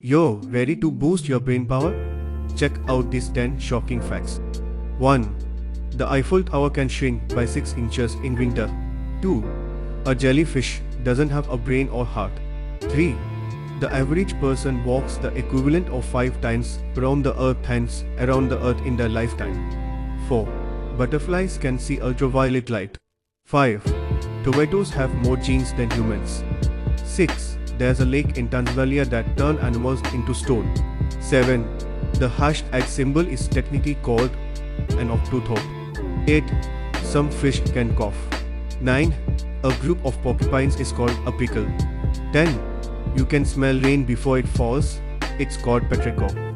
Yo, ready to boost your brain power? Check out these 10 shocking facts. 1. The Eiffel Tower can shrink by 6 inches in winter. 2. A jellyfish doesn't have a brain or heart. 3. The average person walks the equivalent of 5 times around the earth hence around the earth in their lifetime. 4. Butterflies can see ultraviolet light. 5. Tomatoes have more genes than humans. 6. There's a lake in Tanzania that turned animals into stone. 7. The #@ symbol is technically called an octothorpe. 8. Some fish can cough. 9. A group of porcupines is called a prickle. 10. You can smell rain before it falls. It's called petrichor.